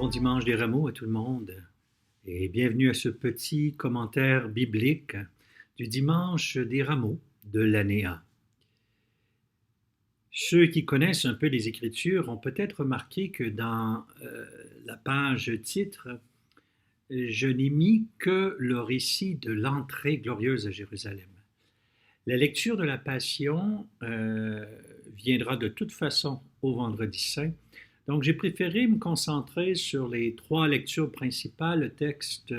Bon dimanche des Rameaux à tout le monde et bienvenue à ce petit commentaire biblique du dimanche des Rameaux de l'année A. Ceux qui connaissent un peu les Écritures ont peut-être remarqué que dans la page titre, je n'ai mis que le récit de l'entrée glorieuse à Jérusalem. La lecture de la Passion viendra de toute façon au Vendredi Saint. Donc, j'ai préféré me concentrer sur les trois lectures principales, le texte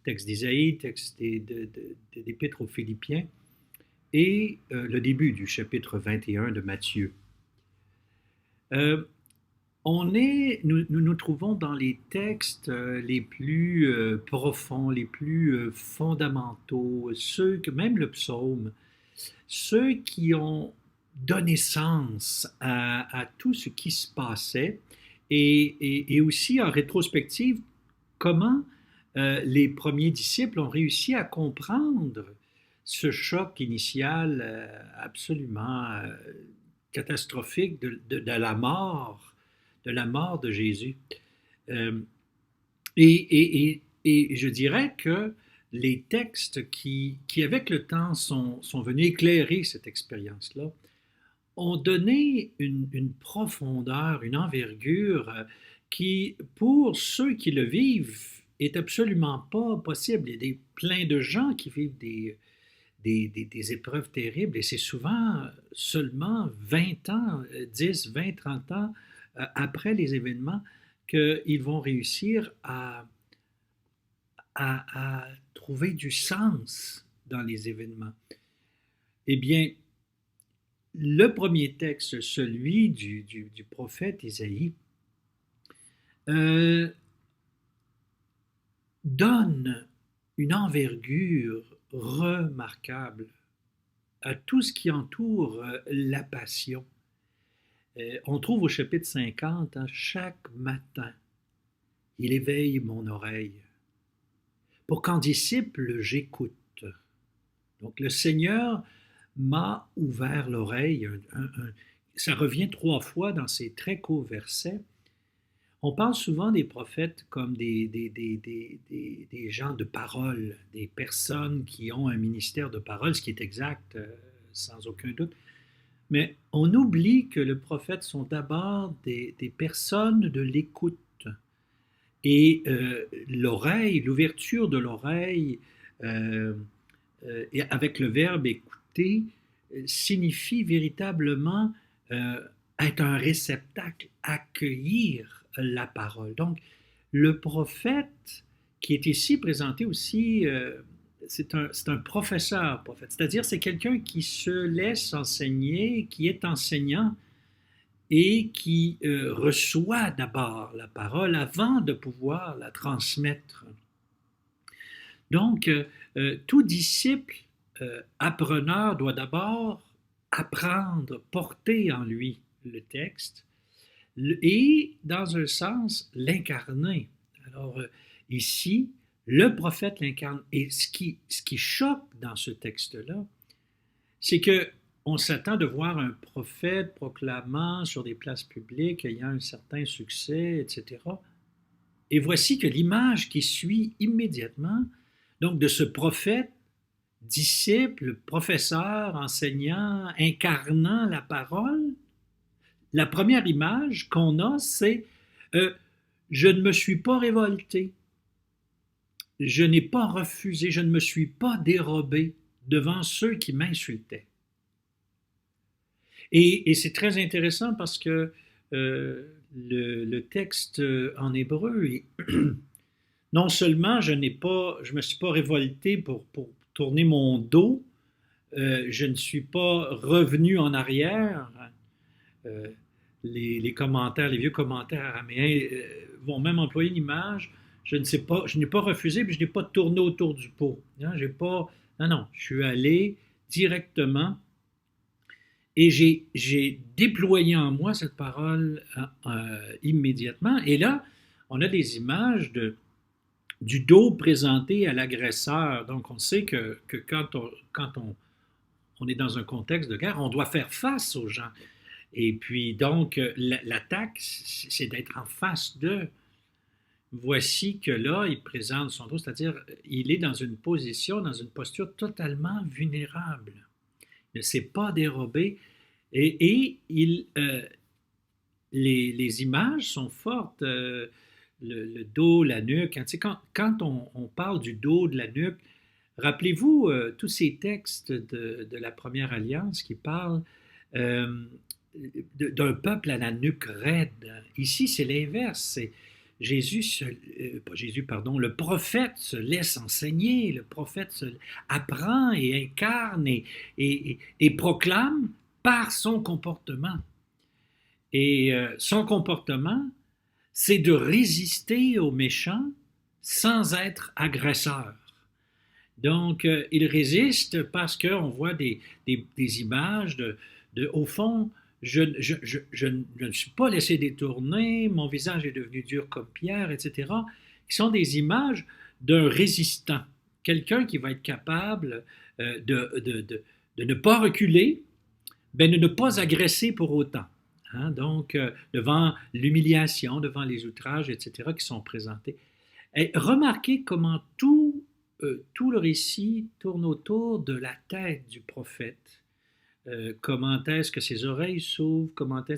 d'Isaïe, texte des l'Épître aux Philippiens et le début du chapitre 21 de Matthieu. Nous nous trouvons dans les textes les plus profonds, les plus fondamentaux, même le psaume, ceux qui ont donné sens à tout ce qui se passait et aussi en rétrospective, comment les premiers disciples ont réussi à comprendre ce choc initial absolument catastrophique de la mort de Jésus. Et je dirais que les textes qui avec le temps, sont venus éclairer cette expérience-là, ont donné une profondeur, une envergure qui, pour ceux qui le vivent, est absolument pas possible. Il y a plein de gens qui vivent des épreuves terribles et c'est souvent seulement 20 ans, 10, 20, 30 ans après les événements qu'ils vont réussir à trouver du sens dans les événements. Eh bien, le premier texte, celui du prophète Isaïe, donne une envergure remarquable à tout ce qui entoure la passion. On trouve au chapitre 50, chaque matin, il éveille mon oreille. Pour qu'en disciple, j'écoute. Donc le Seigneur m'a ouvert l'oreille. Ça revient 3 fois dans ces très courts versets. On parle souvent des prophètes comme des gens de parole, des personnes qui ont un ministère de parole, ce qui est exact, sans aucun doute. Mais on oublie que les prophètes sont d'abord des personnes de l'écoute. Et l'oreille, l'ouverture de l'oreille, avec le verbe écouter, signifie véritablement être un réceptacle, accueillir la parole. Donc, le prophète qui est ici présenté aussi, c'est un professeur prophète, c'est-à-dire c'est quelqu'un qui se laisse enseigner, qui est enseignant et qui reçoit d'abord la parole avant de pouvoir la transmettre. Donc, tout disciple appreneur doit d'abord apprendre, porter en lui le texte et, dans un sens, l'incarner. Alors, ici, le prophète l'incarne. Et ce qui choque dans ce texte-là, c'est qu'on s'attend de voir un prophète proclamant sur des places publiques, ayant un certain succès, etc. Et voici que l'image qui suit immédiatement, donc de ce prophète, disciple, professeur, enseignant, incarnant la parole, la première image qu'on a, c'est je ne me suis pas révolté, je n'ai pas refusé, je ne me suis pas dérobé devant ceux qui m'insultaient. Et c'est très intéressant parce que le texte en hébreu, non seulement je me suis pas révolté pour tourner mon dos, je ne suis pas revenu en arrière. Les commentaires, les vieux commentaires araméens vont même employer une image. Je n'ai pas refusé, mais je n'ai pas tourné autour du pot. Non, je suis allé directement et j'ai déployé en moi cette parole immédiatement. Et là, on a des images du dos présenté à l'agresseur. Donc, on sait que quand on est dans un contexte de guerre, on doit faire face aux gens. Et puis, donc, l'attaque, c'est d'être en face d'eux. voici que là, il présente son dos, c'est-à-dire il est dans une position, dans une posture totalement vulnérable. Il ne s'est pas dérobé et les images sont fortes. Le dos, la nuque. Hein. Tu sais, quand on parle du dos, de la nuque, rappelez-vous tous ces textes de la Première Alliance qui parlent euh, d'un peuple à la nuque raide. Ici, c'est l'inverse. C'est pas Jésus, pardon, le prophète se laisse enseigner, le prophète apprend et incarne et proclame par son comportement. Et son comportement, c'est de résister aux méchants sans être agresseur. Donc, il résiste parce qu'on voit des images au fond, je ne suis pas laissé détourner, mon visage est devenu dur comme pierre, etc., qui sont des images d'un résistant, quelqu'un qui va être capable de ne pas reculer, mais de ne pas agresser pour autant. Hein, donc, devant l'humiliation, devant les outrages, etc., qui sont présentés. Et remarquez comment tout le récit tourne autour de la tête du prophète. Comment est-ce que ses oreilles s'ouvrent,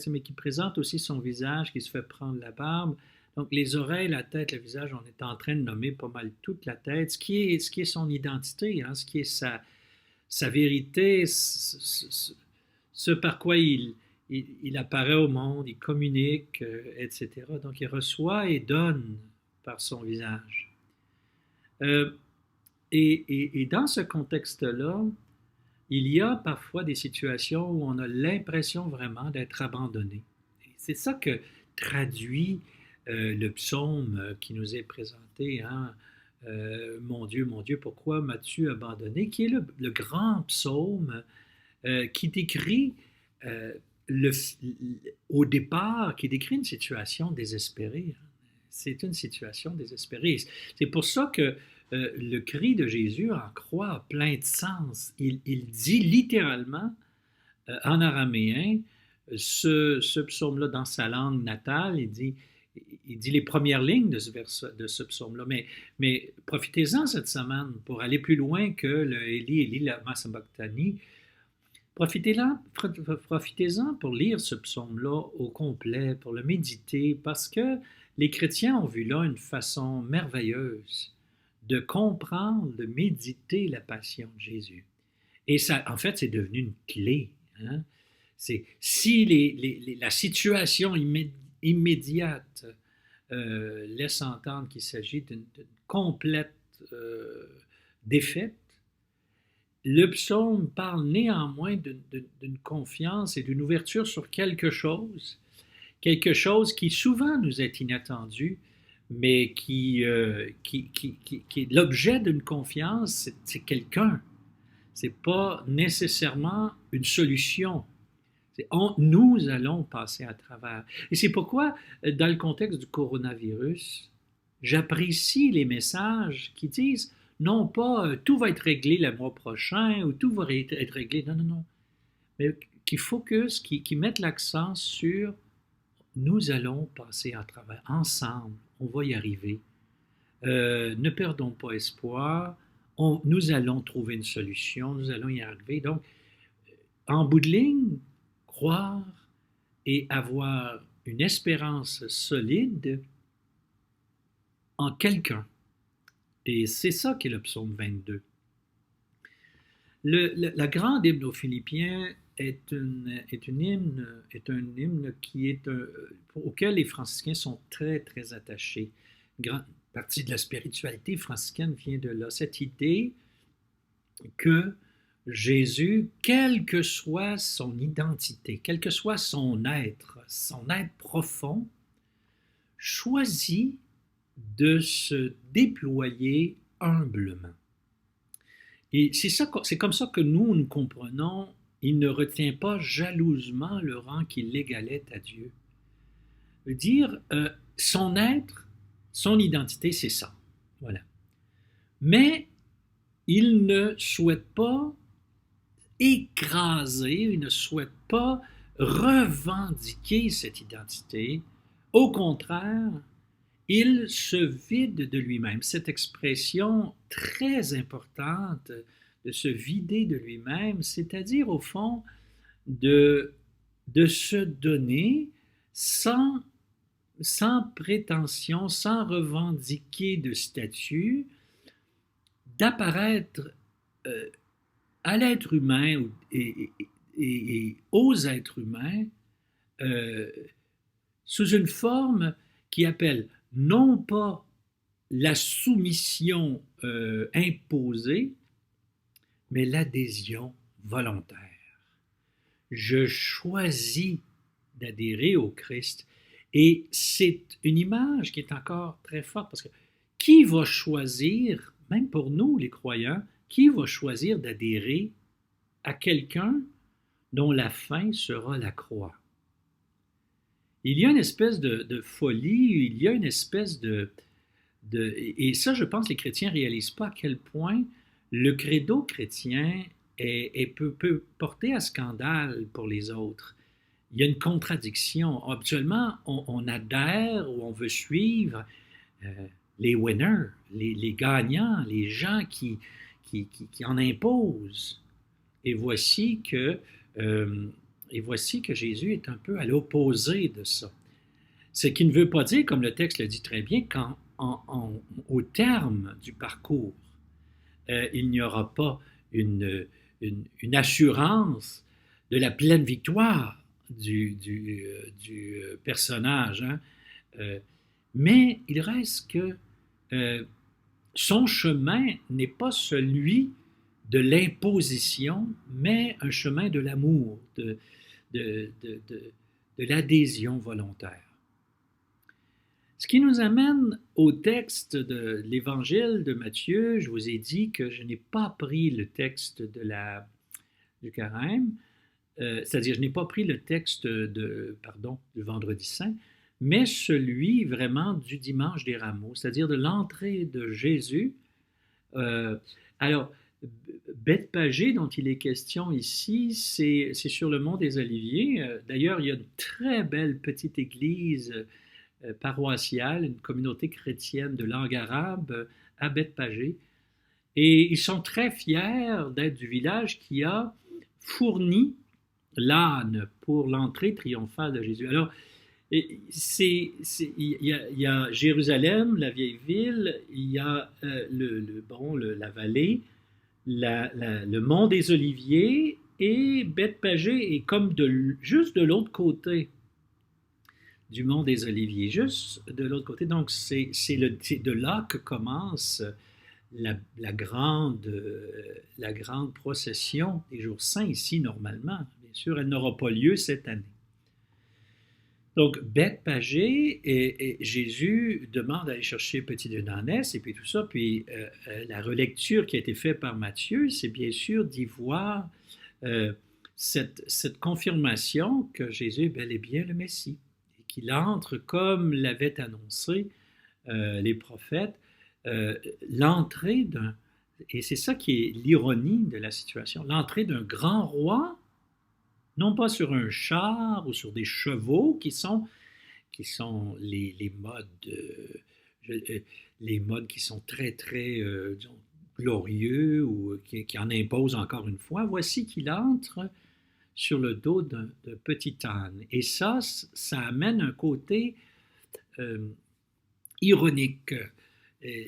mais qui présente aussi son visage qui se fait prendre la barbe. Donc, les oreilles, la tête, le visage, on est en train de nommer pas mal toute la tête, ce qui est son identité, hein, ce qui est sa vérité, ce par quoi il apparaît au monde, il communique, etc. Donc, il reçoit et donne par son visage. Et dans ce contexte-là, il y a parfois des situations où on a l'impression vraiment d'être abandonné. Et c'est ça que traduit le psaume qui nous est présenté, hein? Mon Dieu, pourquoi m'as-tu abandonné? Qui est le grand psaume qui décrit au départ, qui décrit une situation désespérée. C'est une situation désespérée. C'est pour ça que le cri de Jésus en croix a plein de sens. Il dit littéralement, en araméen, ce psaume-là dans sa langue natale, il dit les premières lignes de ce psaume-là. Mais profitez-en cette semaine pour aller plus loin que le Eli, Eli, lama sabachthani. Profitez-en pour lire ce psaume-là au complet, pour le méditer, parce que les chrétiens ont vu là une façon merveilleuse de comprendre, de méditer la passion de Jésus. Et ça, en fait, c'est devenu une clé. Hein? Si la situation immédiate laisse entendre qu'il s'agit d'une complète défaite, le psaume parle néanmoins d'une confiance et d'une ouverture sur quelque chose qui souvent nous est inattendu, mais qui est l'objet d'une confiance, c'est quelqu'un. C'est pas nécessairement une solution. Nous allons passer à travers. Et c'est pourquoi, dans le contexte du coronavirus, j'apprécie les messages qui disent non pas tout va être réglé le mois prochain ou tout va être réglé. Non. Mais qui focus, qui mettent l'accent sur nous allons passer à travers ensemble. On va y arriver. Ne perdons pas espoir. Nous allons trouver une solution. Nous allons y arriver. Donc, en bout de ligne, croire et avoir une espérance solide en quelqu'un. Et c'est ça qu'est le psaume 22. La grande hymne aux Philippiens est un hymne auquel les franciscains sont très, très attachés. Une grande partie de la spiritualité franciscaine vient de là. Cette idée que Jésus, quelle que soit son identité, quel que soit son être profond, choisit de se déployer humblement. Et c'est comme ça que nous comprenons, il ne retient pas jalousement le rang qui l'égalait à Dieu. Veut dire, son être, son identité, c'est ça. Voilà. Mais il ne souhaite pas écraser, il ne souhaite pas revendiquer cette identité. Au contraire, il se vide de lui-même. Cette expression très importante de se vider de lui-même, c'est-à-dire au fond de se donner sans, sans prétention, sans revendiquer de statut, d'apparaître à l'être humain et aux êtres humains euh, sous une forme qui appelle non pas la soumission imposée, mais l'adhésion volontaire. Je choisis d'adhérer au Christ. Et c'est une image qui est encore très forte parce que qui va choisir, même pour nous les croyants, qui va choisir d'adhérer à quelqu'un dont la fin sera la croix? Il y a une espèce de folie, il y a une espèce et ça, je pense, les chrétiens ne réalisent pas à quel point le credo chrétien peut porter à scandale pour les autres. Il y a une contradiction. Habituellement, on adhère ou on veut suivre les winners, les gagnants, les gens qui en imposent. Et voici que Jésus est un peu à l'opposé de ça. Ce qui ne veut pas dire, comme le texte le dit très bien, qu'au terme du parcours, il n'y aura pas une assurance de la pleine victoire du personnage. Hein? Mais il reste que son chemin n'est pas celui de l'imposition, mais un chemin de l'amour, de l'adhésion volontaire. Ce qui nous amène au texte de l'Évangile de Matthieu. Je vous ai dit que je n'ai pas pris le texte du carême, c'est-à-dire je n'ai pas pris le texte du Vendredi Saint, mais celui vraiment du Dimanche des Rameaux, c'est-à-dire de l'entrée de Jésus. Alors, Bethphagée, dont il est question ici, c'est sur le mont des Oliviers. D'ailleurs, il y a une très belle petite église paroissiale, une communauté chrétienne de langue arabe à Bethphagée. Et ils sont très fiers d'être du village qui a fourni l'âne pour l'entrée triomphale de Jésus. Alors, il y a Jérusalem, la vieille ville, il y a la vallée, le mont des Oliviers, et Bethphagée est comme juste de l'autre côté du mont des Oliviers, juste de l'autre côté. Donc, c'est de là que commence la grande procession des jours saints ici, normalement. Bien sûr, elle n'aura pas lieu cette année. Donc, Bethphagée, et Jésus demande d'aller chercher petit de ânesse et puis tout ça. Puis la relecture qui a été faite par Matthieu, c'est bien sûr d'y voir cette confirmation que Jésus est bel et bien le Messie, et qu'il entre comme l'avaient annoncé les prophètes, l'entrée et c'est ça qui est l'ironie de la situation, l'entrée d'un grand roi, non pas sur un char ou sur des chevaux qui sont les modes qui sont très, très disons, glorieux ou qui en imposent encore une fois. Voici qu'il entre sur le dos d'un petit âne. Et ça amène un côté ironique.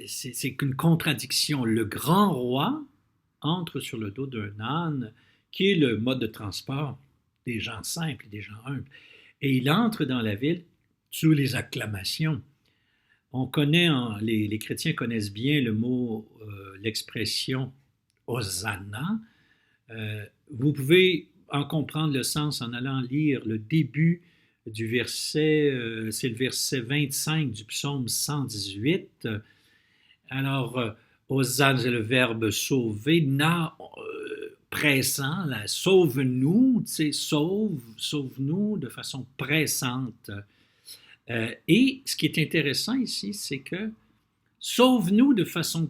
C'est qu'une contradiction. Le grand roi entre sur le dos d'un âne, qui est le mode de transport des gens simples, des gens humbles. Et il entre dans la ville sous les acclamations. On connaît, les chrétiens connaissent bien le mot, l'expression Hosanna. Vous pouvez en comprendre le sens en allant lire le début du verset, c'est le verset 25 du psaume 118. Alors, Hosanna, c'est le verbe sauver, pressant, là, sauve-nous, tu sais, sauve-nous de façon pressante. Et ce qui est intéressant ici, c'est que sauve-nous de façon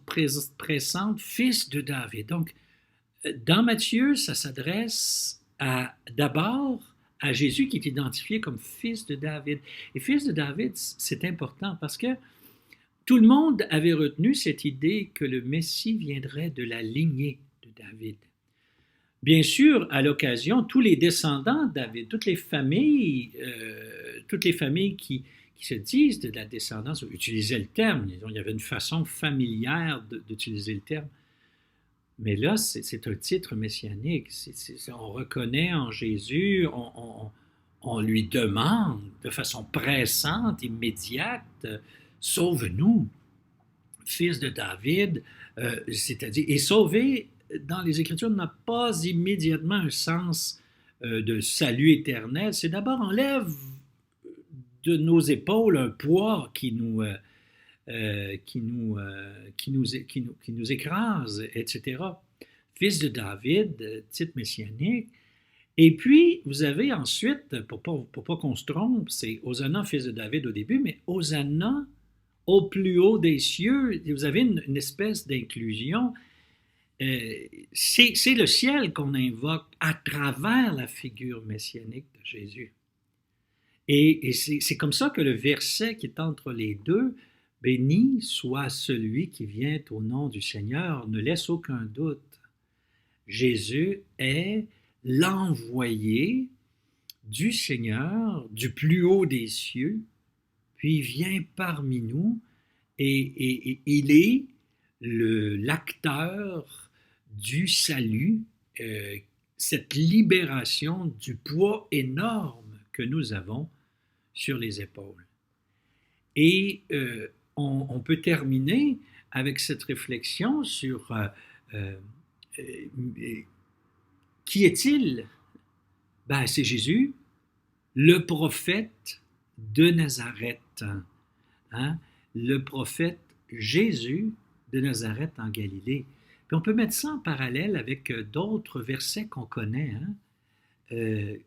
pressante, fils de David. Donc, dans Matthieu, ça s'adresse d'abord à Jésus qui est identifié comme fils de David. Et fils de David, c'est important parce que Tout le monde avait retenu cette idée que le Messie viendrait de la lignée de David. Bien sûr, à l'occasion, tous les descendants de David, toutes les familles qui se disent de la descendance utilisaient le terme. Il y avait une façon familière d'utiliser le terme. Mais là, c'est un titre messianique. On reconnaît en Jésus, on lui demande de façon pressante, immédiate, sauve-nous, fils de David, c'est-à-dire, et sauver dans les Écritures n'a pas immédiatement un sens de salut éternel. C'est d'abord enlève de nos épaules un poids qui nous écrase, etc. Fils de David, titre messianique. Et puis, vous avez ensuite, pour pas qu'on se trompe, c'est Hosanna, fils de David au début, mais Hosanna au plus haut des cieux. Vous avez une espèce d'inclusion. C'est le ciel qu'on invoque à travers la figure messianique de Jésus. Et c'est comme ça que le verset qui est entre les deux, béni soit celui qui vient au nom du Seigneur, ne laisse aucun doute. Jésus est l'envoyé du Seigneur, du plus haut des cieux, puis il vient parmi nous et il est l'acteur du salut, cette libération du poids énorme que nous avons sur les épaules. Et on peut terminer avec cette réflexion sur qui est-il? Ben, c'est Jésus, le prophète de Nazareth. Hein? Le prophète Jésus de Nazareth en Galilée. Puis on peut mettre ça en parallèle avec d'autres versets qu'on connaît. Hein?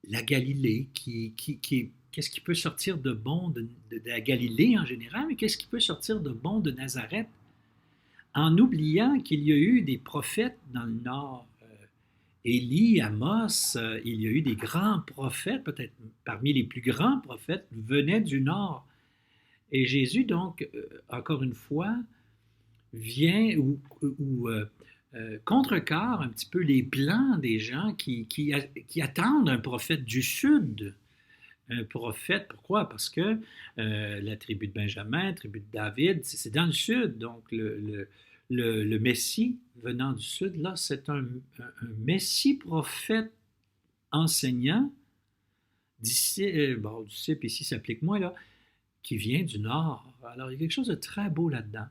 La Galilée, qu'est-ce qui peut sortir de bon de la Galilée en général, mais qu'est-ce qui peut sortir de bon de Nazareth? En oubliant qu'il y a eu des prophètes dans le Nord. Élie, Amos, il y a eu des grands prophètes, peut-être parmi les plus grands prophètes, venaient du Nord. Et Jésus, donc, encore une fois, vient ou contrecarre un petit peu les plans des gens qui attendent un prophète du Sud. Un prophète, pourquoi? Parce que la tribu de Benjamin, la tribu de David, c'est dans le Sud, donc le Messie venant du Sud, là, c'est un Messie prophète enseignant, disciple ici s'applique moins, là, qui vient du Nord. Alors, il y a quelque chose de très beau là-dedans.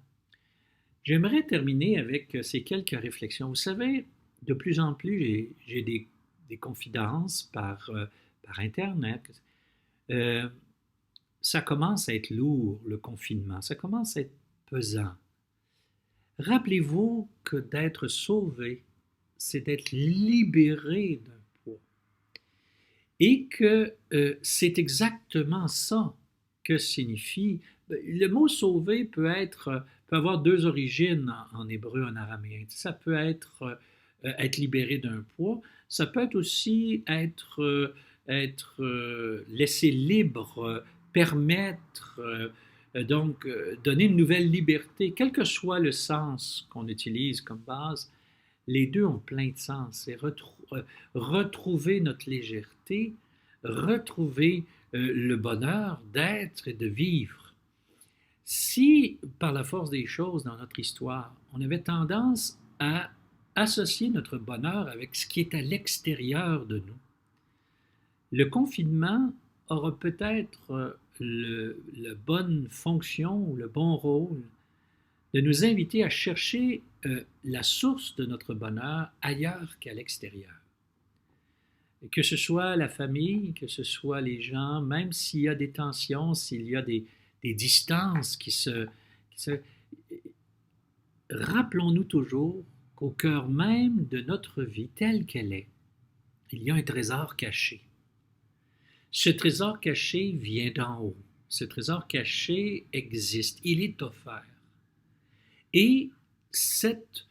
J'aimerais terminer avec ces quelques réflexions. Vous savez, de plus en plus, j'ai des confidences par Internet. Ça commence à être lourd, le confinement. Ça commence à être pesant. Rappelez-vous que d'être sauvé, c'est d'être libéré d'un poids. Et que c'est exactement ça que signifie. Le mot sauver peut avoir deux origines en hébreu, en araméen. Ça peut être libéré d'un poids. Ça peut être aussi être laissé libre, permettre, donc donner une nouvelle liberté, quel que soit le sens qu'on utilise comme base. Les deux ont plein de sens. C'est retrouver notre légèreté, retrouver le bonheur d'être et de vivre. Si, par la force des choses dans notre histoire, on avait tendance à associer notre bonheur avec ce qui est à l'extérieur de nous, le confinement aura peut-être la bonne fonction ou le bon rôle de nous inviter à chercher la source de notre bonheur ailleurs qu'à l'extérieur. Que ce soit la famille, que ce soit les gens, même s'il y a des tensions, s'il y a des distances rappelons-nous toujours qu'au cœur même de notre vie telle qu'elle est, il y a un trésor caché. Ce trésor caché vient d'en haut. Ce trésor caché existe. Il est offert. Et cette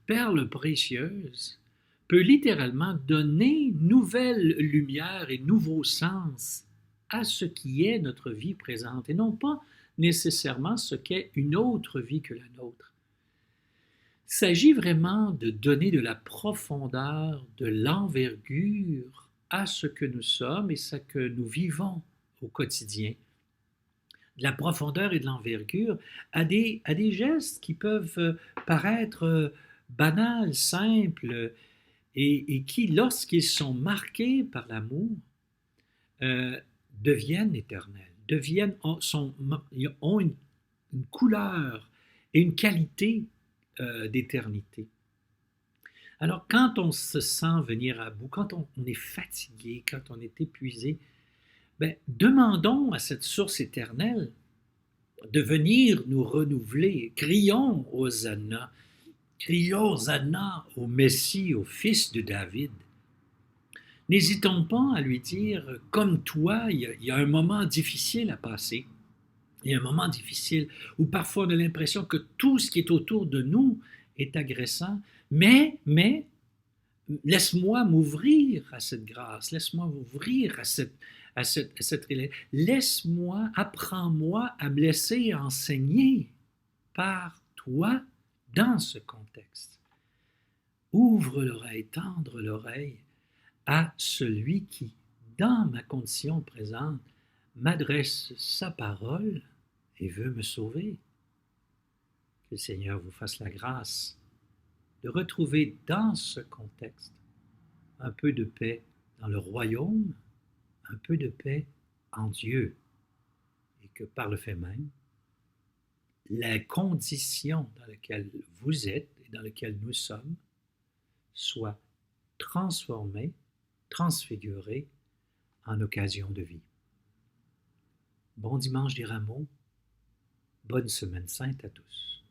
perle précieuse peut littéralement donner nouvelle lumière et nouveau sens à ce qui est notre vie présente et non pas nécessairement ce qu'est une autre vie que la nôtre. Il s'agit vraiment de donner de la profondeur, de l'envergure à ce que nous sommes et ce que nous vivons au quotidien. De la profondeur et de l'envergure à des gestes qui peuvent paraître banals, simples, et qui, lorsqu'ils sont marqués par l'amour, euh, deviennent éternels, ont une couleur et une qualité d'éternité. Alors, quand on se sent venir à bout, quand on est fatigué, quand on est épuisé, ben, demandons à cette source éternelle de venir nous renouveler. Crions Hosanna, crions Hosanna au Messie, au fils de David. N'hésitons pas à lui dire, comme toi, il y a un moment difficile à passer. Il y a un moment difficile où parfois on a l'impression que tout ce qui est autour de nous est agressant, mais laisse-moi m'ouvrir à cette grâce, laisse-moi m'ouvrir à cette laisse-moi, apprends-moi à me laisser enseigner par toi dans ce contexte. Ouvre l'oreille, tendre l'oreille à celui qui, dans ma condition présente, m'adresse sa parole et veut me sauver. Que le Seigneur vous fasse la grâce de retrouver dans ce contexte un peu de paix dans le royaume, un peu de paix en Dieu, et que par le fait même, la condition dans laquelle vous êtes et dans laquelle nous sommes soit transformée, transfigurée en occasion de vie. Bon dimanche des Rameaux, bonne semaine sainte à tous.